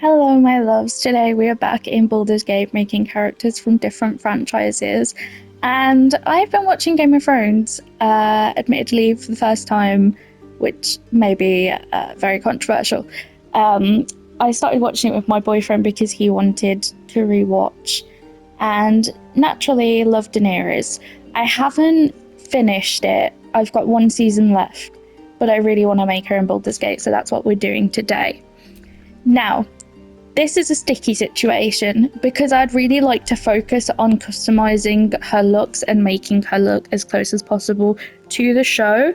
Hello, my loves. Today we are back in Baldur's Gate making characters from different franchises. And I've been watching Game of Thrones, admittedly for the first time, which may be very controversial. I started watching it with my boyfriend because he wanted to rewatch, and naturally loved Daenerys. I haven't finished it, I've got one season left, but I really want to make her in Baldur's Gate, so that's what we're doing today. Now, this is a sticky situation because I'd really like to focus on customizing her looks and making her look as close as possible to the show.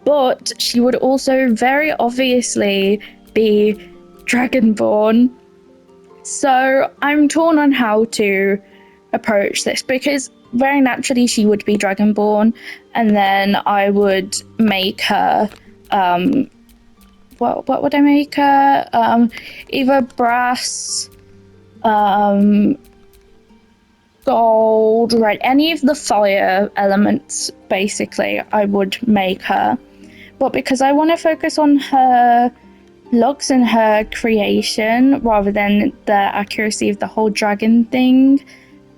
But she would also very obviously be Dragonborn. So I'm torn on how to approach this because very naturally she would be Dragonborn, and then I would make her what would I make her? Either brass, gold, red, any of the fire elements, basically, I would make her. But because I want to focus on her looks and her creation rather than the accuracy of the whole dragon thing,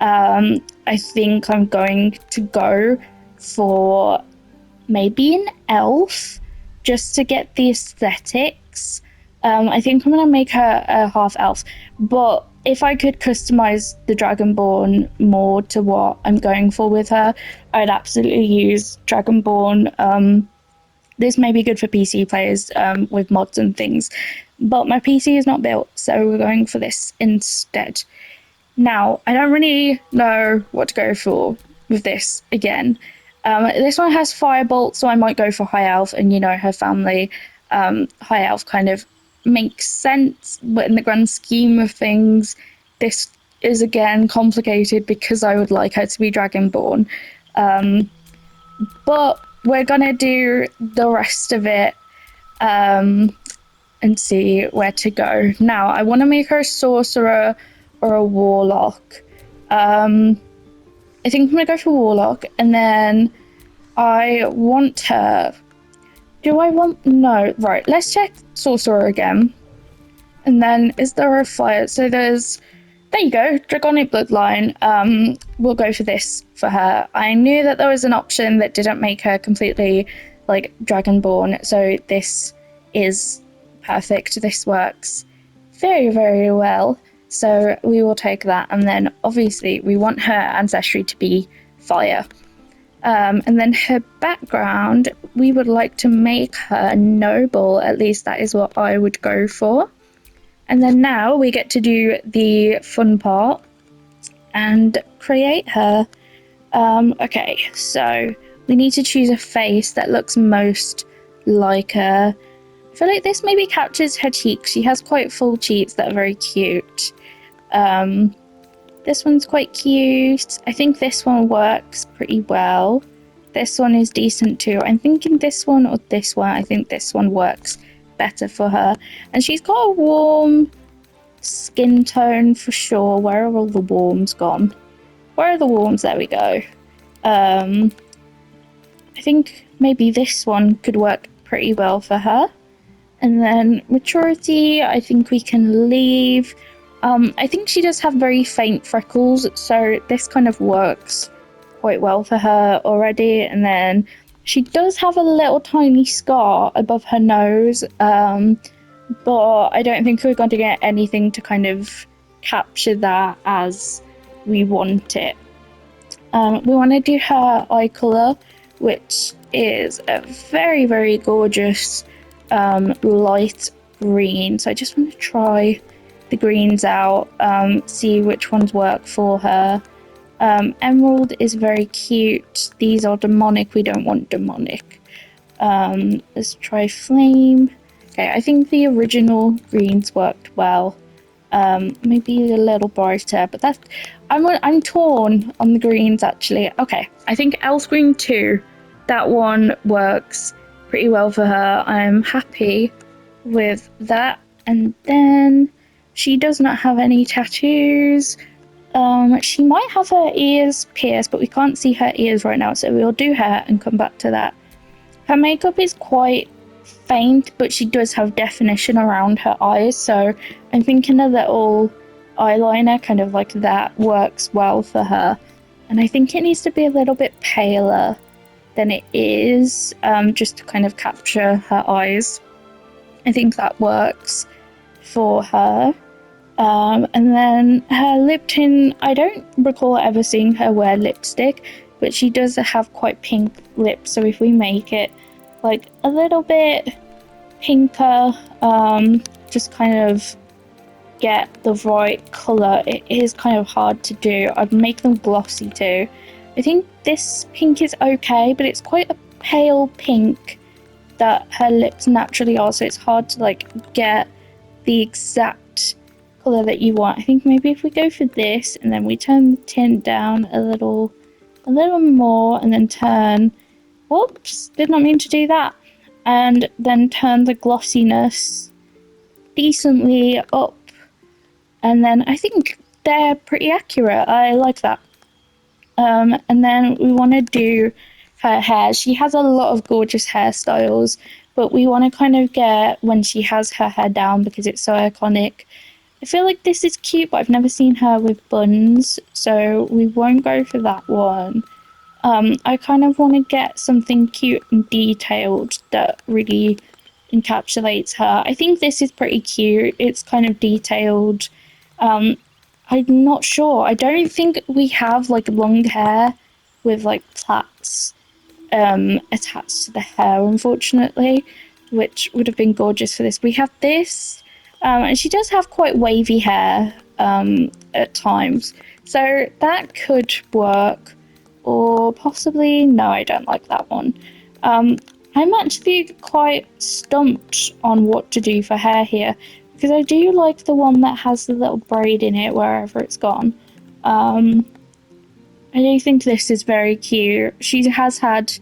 I think I'm going to go for maybe an elf just to get the aesthetics. I think I'm going to make her a half elf, but if I could customize the Dragonborn more to what I'm going for with her, I'd absolutely use Dragonborn. This may be good for PC players with mods and things, but my PC is not built, so we're going for this instead. Now, I don't really know what to go for with this again. This one has firebolt, so I might go for high elf, and her family, high elf kind of makes sense, but in the grand scheme of things, this is again complicated because I would like her to be dragonborn. But we're gonna do the rest of it and see where to go. Now, I want to make her a sorcerer or a warlock. I think I'm gonna go for warlock, and then I want her. Do I want? No, right. Let's check sorcerer again, and then is there a fire? So there you go, dragonic bloodline. We'll go for this for her. I knew that there was an option that didn't make her completely like dragonborn, so this is perfect. This works very, very well. So we will take that, and then obviously we want her ancestry to be fire. And then her background, we would like to make her noble, at least that is what I would go for. And then now we get to do the fun part and create her. Okay, so we need to choose a face that looks most like her. I feel like this maybe captures her cheeks. She has quite full cheeks that are very cute. This one's quite cute. I think this one works pretty well. This one is decent too. I'm thinking this one or this one. I think this one works better for her. And she's got a warm skin tone for sure. Where are all the warms gone? Where are the warms? There we go. I think maybe this one could work pretty well for her. And then maturity, I think we can leave. I think she does have very faint freckles, so this kind of works quite well for her already. And then she does have a little tiny scar above her nose, but I don't think we're going to get anything to kind of capture that as we want it. We want to do her eye colour, which is a very, very gorgeous light green. So I just want to try the greens out, see which ones work for her. Emerald is very cute. These are demonic. We don't want demonic. Let's try flame. Okay, I think the original greens worked well. Maybe a little brighter, but that's I'm torn on the greens actually. Okay, I think elf green 2. That one works pretty well for her. I'm happy with that. And then she does not have any tattoos. She might have her ears pierced, but we can't see her ears right now, so we'll do her and come back to that. Her makeup is quite faint, but she does have definition around her eyes. So I'm thinking a little eyeliner, kind of like that, works well for her. And I think it needs to be a little bit paler than it is, just to kind of capture her eyes. I think that works for her. And then her lip tint, I don't recall ever seeing her wear lipstick, but she does have quite pink lips. So if we make it like a little bit pinker, just kind of get the right colour. It is kind of hard to do. I'd make them glossy too. I think this pink is okay, but it's quite a pale pink that her lips naturally are, so it's hard to like get the exact colour that you want. I think maybe if we go for this and then we turn the tint down a little more and then turn, whoops, did not mean to do that, and then turn the glossiness decently up, and then I think they're pretty accurate. I like that. And then we want to do her hair. She has a lot of gorgeous hairstyles, but we want to kind of get when she has her hair down because it's so iconic. I feel like this is cute, but I've never seen her with buns, so we won't go for that one. I kind of want to get something cute and detailed that really encapsulates her. I think this is pretty cute. It's kind of detailed. I'm not sure. I don't think we have like long hair with like plaits attached to the hair, unfortunately, which would have been gorgeous for this. We have this, and she does have quite wavy hair at times, so that could work. Or possibly, no, I don't like that one. I'm actually quite stumped on what to do for hair here, because I do like the one that has the little braid in it wherever it's gone. I do think this is very cute. She has had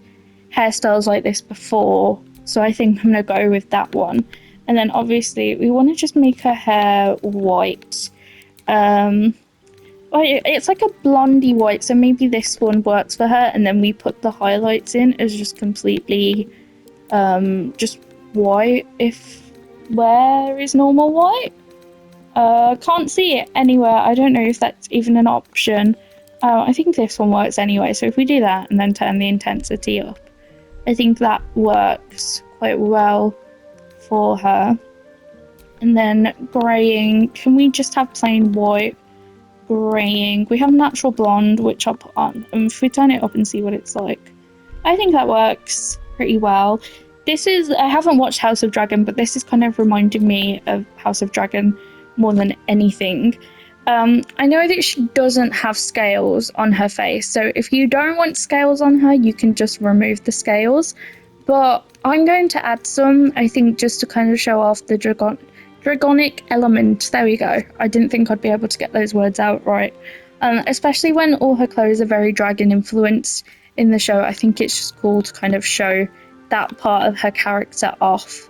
hairstyles like this before, so I think I'm gonna go with that one. And then obviously we want to just make her hair white. It's like a blondie white, so maybe this one works for her, and then we put the highlights in as just completely just white. If where is normal white? Can't see it anywhere. I don't know if that's even an option. I think this one works anyway, so if we do that and then turn the intensity up, I think that works quite well for her. And then greying, can we just have plain white? Greying, we have natural blonde, which I'll put on, and if we turn it up and see what it's like, I think that works pretty well. This is, I haven't watched House of Dragon, but this is kind of reminding me of House of Dragon more than anything. I know that she doesn't have scales on her face, so if you don't want scales on her, you can just remove the scales, but I'm going to add some, I think, just to kind of show off the dragonic element. There we go. I didn't think I'd be able to get those words out right. Especially when all her clothes are very dragon influenced in the show. I think it's just cool to kind of show that part of her character off.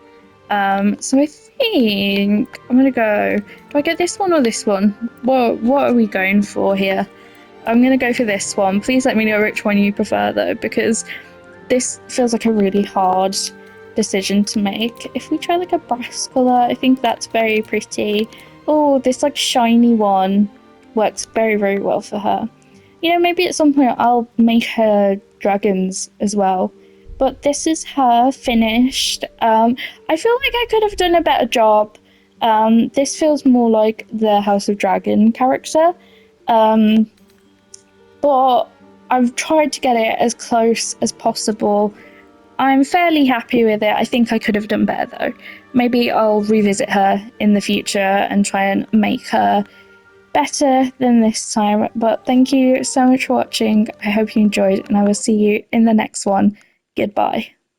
So I think I'm gonna go. Do I get this one or this one? What are we going for here? I'm gonna go for this one. Please let me know which one you prefer though, because this feels like a really hard decision to make. If we try like a brass colour, I think that's very pretty. Oh, this like shiny one works very, very well for her. You know, maybe at some point I'll make her dragons as well. But this is her finished. I feel like I could have done a better job. This feels more like the House of Dragon character. But I've tried to get it as close as possible. I'm fairly happy with it. I think I could have done better though. Maybe I'll revisit her in the future and try and make her better than this time. But thank you so much for watching. I hope you enjoyed, and I will see you in the next one. Goodbye.